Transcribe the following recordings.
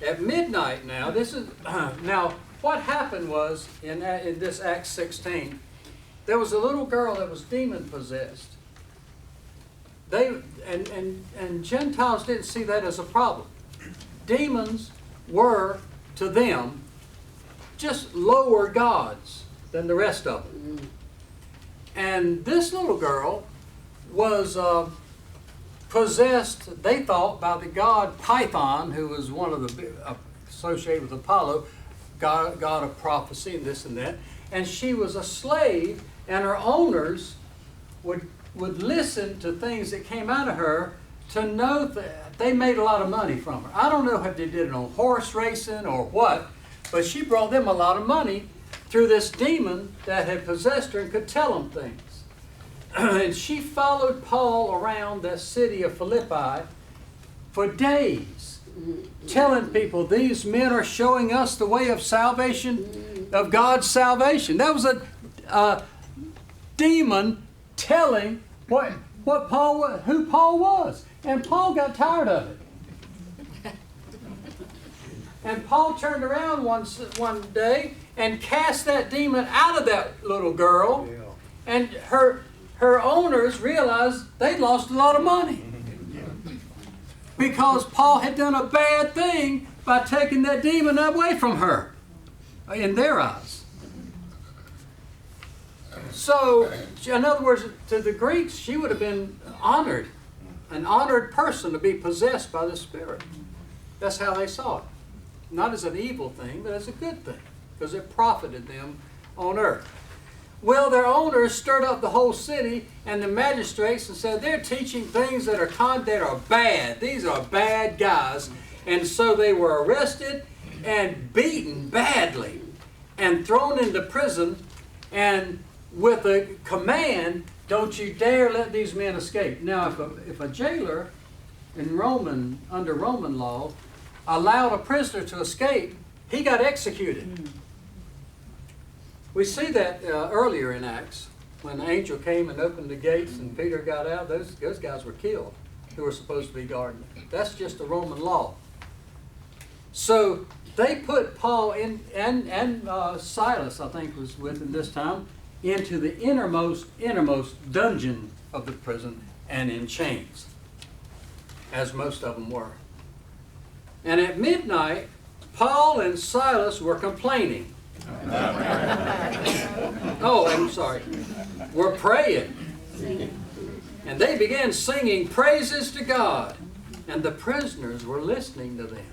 At midnight now, this is, now what happened was, in this Acts 16, there was a little girl that was demon possessed. And Gentiles didn't see that as a problem. Demons were, to them, just lower gods than the rest of them. And this little girl was possessed, they thought, by the god Python, who was one of the associated with Apollo, god of prophecy and this and that. And she was a slave, and her owners would listen to things that came out of her to know that they made a lot of money from her. I don't know if they did it on horse racing or what, but she brought them a lot of money through this demon that had possessed her and could tell them things. And she followed Paul around the city of Philippi for days, telling people, these men are showing us the way of salvation, of God's salvation. That was a demon telling who Paul was. And Paul got tired of it. And Paul turned around one day and cast that demon out of that little girl. And her owners realized they'd lost a lot of money. Because Paul had done a bad thing by taking that demon away from her, in their eyes. So, in other words, to the Greeks, she would have been honored, an honored person to be possessed by the Spirit. That's how they saw it. Not as an evil thing, but as a good thing, because it profited them on earth. Well, their owners stirred up the whole city and the magistrates and said, they're teaching things that are bad. These are bad guys. And so they were arrested and beaten badly and thrown into prison, and with a command, don't you dare let these men escape. Now, if a jailer under Roman law allowed a prisoner to escape, he got executed. We see that earlier in Acts, when the angel came and opened the gates and Peter got out, those guys were killed who were supposed to be guarding it. That's just the Roman law. So they put Paul and Silas, I think was with him this time, into the innermost dungeon of the prison and in chains, as most of them were. And at midnight, Paul and Silas were complaining. We're praying. And they began singing praises to God, and the prisoners were listening to them.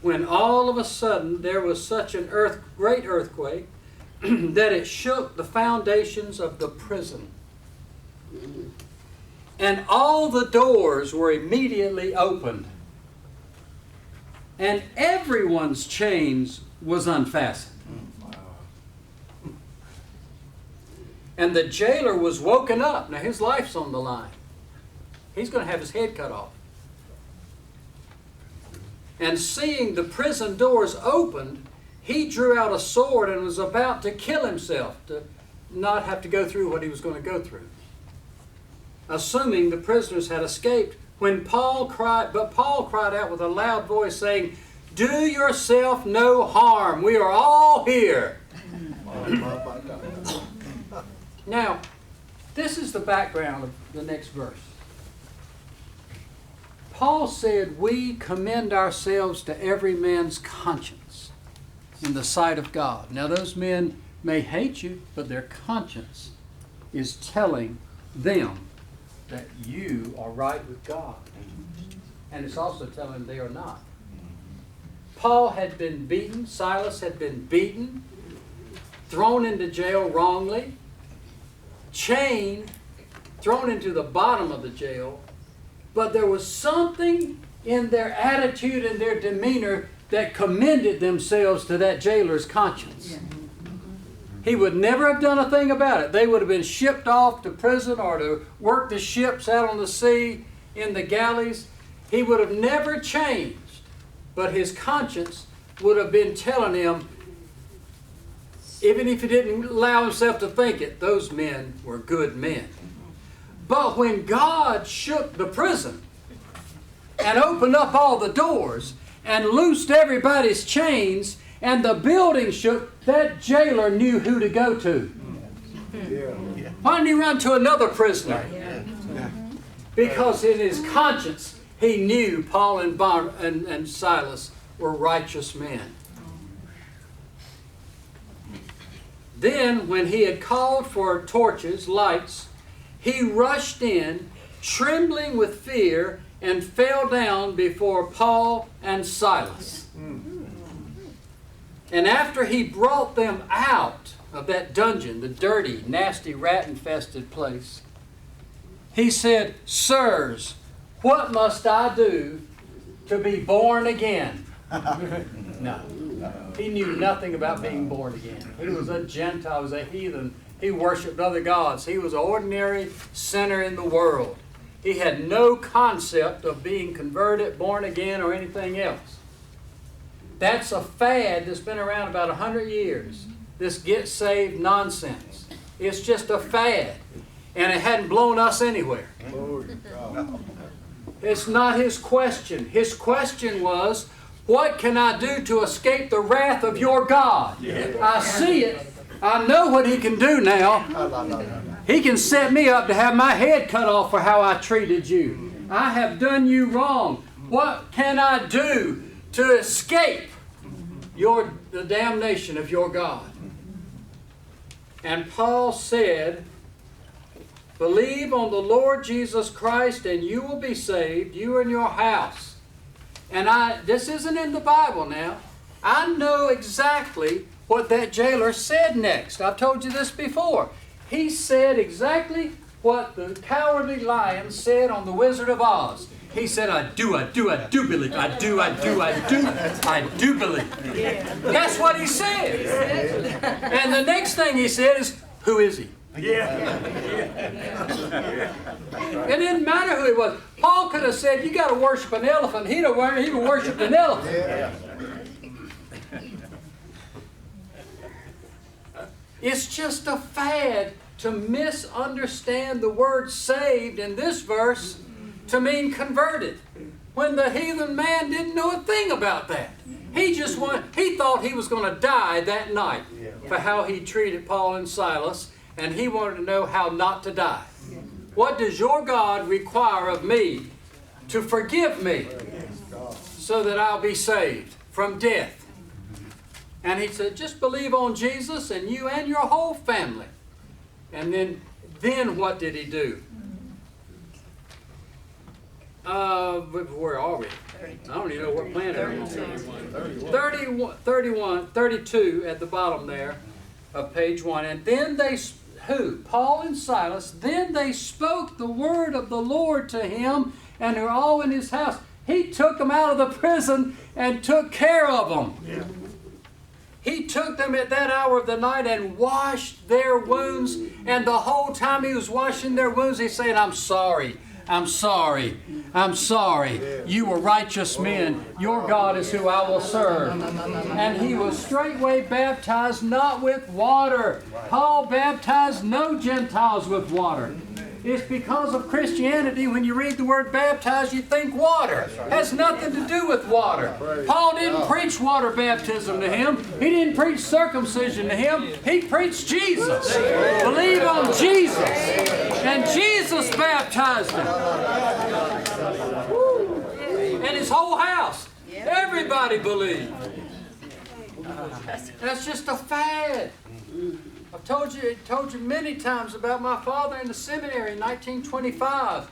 When all of a sudden there was such an great earthquake that it shook the foundations of the prison. And all the doors were immediately opened, and everyone's chains was unfastened. And the jailer was woken up. Now his life's on the line. He's going to have his head cut off. And seeing the prison doors opened, he drew out a sword and was about to kill himself, to not have to go through what he was going to go through, assuming the prisoners had escaped. But Paul cried out with a loud voice, saying, "Do yourself no harm. We are all here." Now, this is the background of the next verse. Paul said, "We commend ourselves to every man's conscience in the sight of God." Now, those men may hate you, but their conscience is telling them that you are right with God. And it's also telling them they are not. Paul had been beaten. Silas had been beaten, thrown into jail wrongly, chained, thrown into the bottom of the jail. But there was something in their attitude and their demeanor that commended themselves to that jailer's conscience. He would never have done a thing about it. They would have been shipped off to prison or to work the ships out on the sea in the galleys. He would have never changed. But his conscience would have been telling him, even if he didn't allow himself to think it, those men were good men. But when God shook the prison, and opened up all the doors and loosed everybody's chains, and the building shook, that jailer knew who to go to. Why didn't he run to another prisoner? Because in his conscience, he knew Paul and Silas were righteous men. Then, when he had called for torches, lights, he rushed in, trembling with fear, and fell down before Paul and Silas. And after he brought them out of that dungeon, the dirty, nasty, rat-infested place, he said, "Sirs, what must I do to be born again?" No. He knew nothing about being born again. He was a Gentile, he was a heathen. He worshipped other gods. He was an ordinary sinner in the world. He had no concept of being converted, born again, or anything else. That's a fad that's been around about 100 years. This get saved nonsense. It's just a fad. And it hadn't blown us anywhere. It's not his question. His question was, what can I do to escape the wrath of your God? I see it. I know what he can do now. He can set me up to have my head cut off for how I treated you. I have done you wrong. What can I do to escape the damnation of your God? And Paul said, "Believe on the Lord Jesus Christ and you will be saved, you and your house." And this isn't in the Bible now. I know exactly what that jailer said next. I've told you this before. He said exactly what the cowardly lion said on The Wizard of Oz. He said, I do believe. I do believe. That's what he said. And the next thing he said is, who is he? It didn't matter who he was. Paul could have said, you got to worship an elephant. He'd have even worshipped an elephant. It's just a fad to misunderstand the word saved in this verse to mean converted, when the heathen man didn't know a thing about that. He thought he was going to die that night for how he treated Paul and Silas, and he wanted to know how not to die. What does your God require of me to forgive me so that I'll be saved from death? And he said, just believe on Jesus and you and your whole family. And then what did he do? Where are we? I don't even know what planet we're on. 32 at the bottom there of page 1. And then Paul and Silas, then they spoke the word of the Lord to him and were all in his house. He took them out of the prison and took care of them. Yeah. He took them at that hour of the night and washed their wounds. And the whole time he was washing their wounds, he's saying, I'm sorry. I'm sorry. I'm sorry. You were righteous men. Your God is who I will serve. And he was straightway baptized, not with water. Paul baptized no Gentiles with water. It's because of Christianity, when you read the word baptized, you think water. It has nothing to do with water. Paul didn't preach water baptism to him. He didn't preach circumcision to him. He preached Jesus. Believe on Jesus. And Jesus baptized him. And his whole house. Everybody believed. That's just a fad. I've told you many times about my father in the seminary in 1925.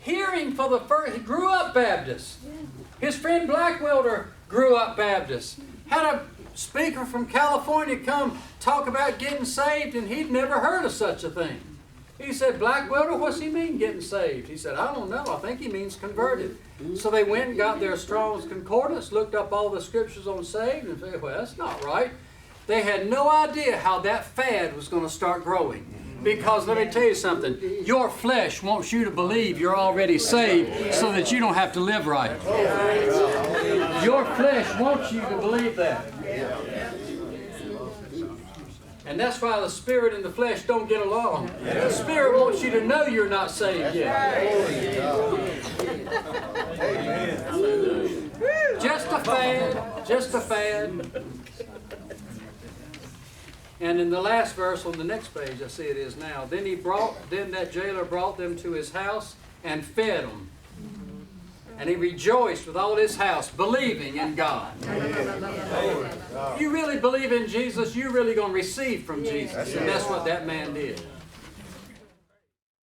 Hearing for the first, he grew up Baptist. His friend Blackwelder grew up Baptist. Had a speaker from California come talk about getting saved, and he'd never heard of such a thing. He said, Blackwelder, what's he mean getting saved? He said, I don't know. I think he means converted. So they went and got their Strong's Concordance, looked up all the scriptures on saved, and said, well, that's not right. They had no idea how that fad was going to start growing. Because let me tell you something, your flesh wants you to believe you're already saved so that you don't have to live right. Your flesh wants you to believe that. And that's why the spirit and the flesh don't get along. The spirit wants you to know you're not saved yet. Just a fad, just a fad. And in the last verse on the next page, I see it is now. Then that jailer brought them to his house and fed them. And he rejoiced with all his house, believing in God. If you really believe in Jesus, you're really going to receive from Jesus. And that's what that man did.